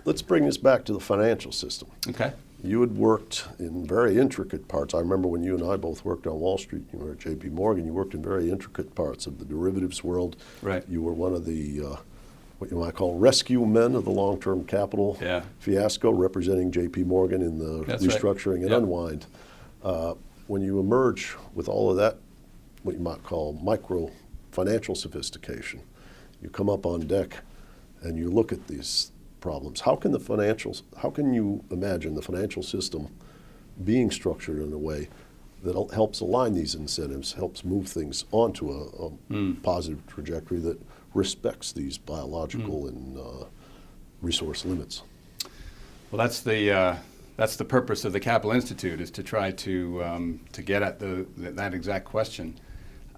Let's bring this back to the financial system. Okay. You had worked in very intricate parts. I remember when you and I both worked on Wall Street, you were at JP Morgan, you worked in very intricate parts of the derivatives world. Right. You were one of the, what you might call rescue men of the long-term capital fiasco, representing JP Morgan in the restructuring and unwind. When you emerge with all of that, what you might call micro financial sophistication, you come up on deck and you look at these problems. How can you imagine the financial system being structured in a way that helps align these incentives, helps move things onto a positive trajectory that respects these biological and resource limits? Well, that's the purpose of the Capital Institute, is to try to get at that exact question.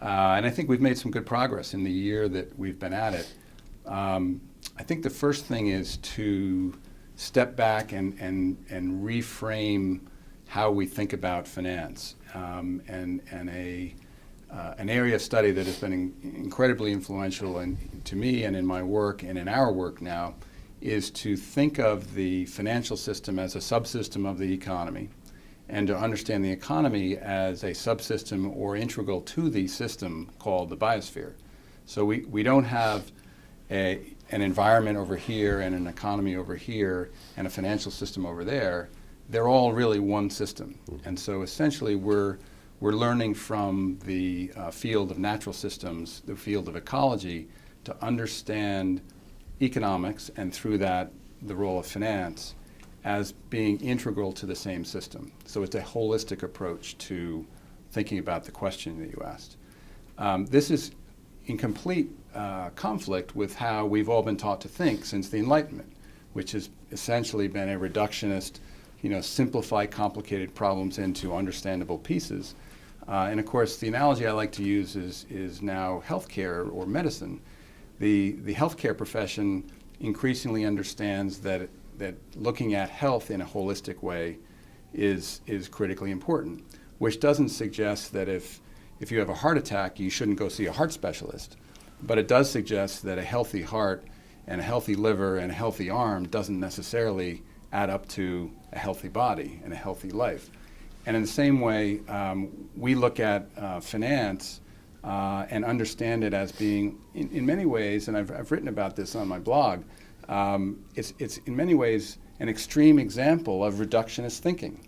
And I think we've made some good progress in the year that we've been at it. I think the first thing is to step back and reframe how we think about finance. And an area of study that has been incredibly influential to me and in my work and in our work now is to think of the financial system as a subsystem of the economy, and to understand the economy as a subsystem or integral to the system called the biosphere. So we don't have an environment over here and an economy over here and a financial system over there. They're all really one system. And so essentially we're learning from the field of natural systems, the field of ecology, to understand economics, and through that the role of finance, as being integral to the same system. So it's a holistic approach to thinking about the question that you asked. This is in complete conflict with how we've all been taught to think since the Enlightenment, which has essentially been a reductionist, simplify complicated problems into understandable pieces. And of course, the analogy I like to use is now healthcare or medicine. The healthcare profession increasingly understands that looking at health in a holistic way is critically important, which doesn't suggest that if you have a heart attack, you shouldn't go see a heart specialist. But it does suggest that a healthy heart and a healthy liver and a healthy arm doesn't necessarily add up to a healthy body and a healthy life. And in the same way, we look at finance and understand it as being, in many ways, and I've written about this on my blog, it's in many ways an extreme example of reductionist thinking.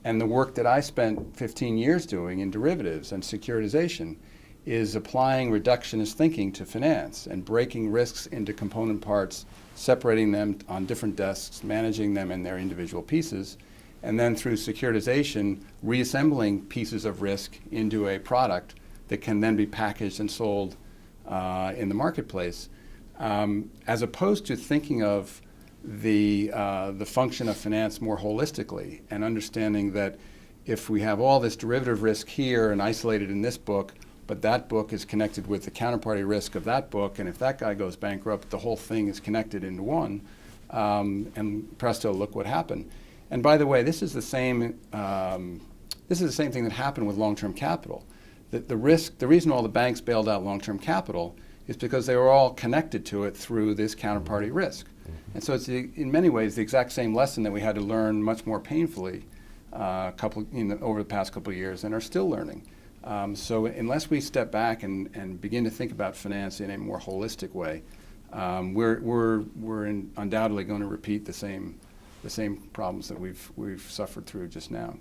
And the work that I spent 15 years doing in derivatives and securitization is applying reductionist thinking to finance and breaking risks into component parts, separating them on different desks, managing them in their individual pieces, and then through securitization, reassembling pieces of risk into a product that can then be packaged and sold in the marketplace, as opposed to thinking of the function of finance more holistically and understanding that if we have all this derivative risk here and isolated in this book, but that book is connected with the counterparty risk of that book, and if that guy goes bankrupt, the whole thing is connected into one, and presto, look what happened. And by the way, this is the same thing that happened with long-term capital. The reason all the banks bailed out long-term capital is because they were all connected to it through this counterparty risk. And so it's in many ways the exact same lesson that we had to learn much more painfully over the past couple of years and are still learning. So unless we step back and begin to think about finance in a more holistic way, we're undoubtedly going to repeat the same problems that we've suffered through just now.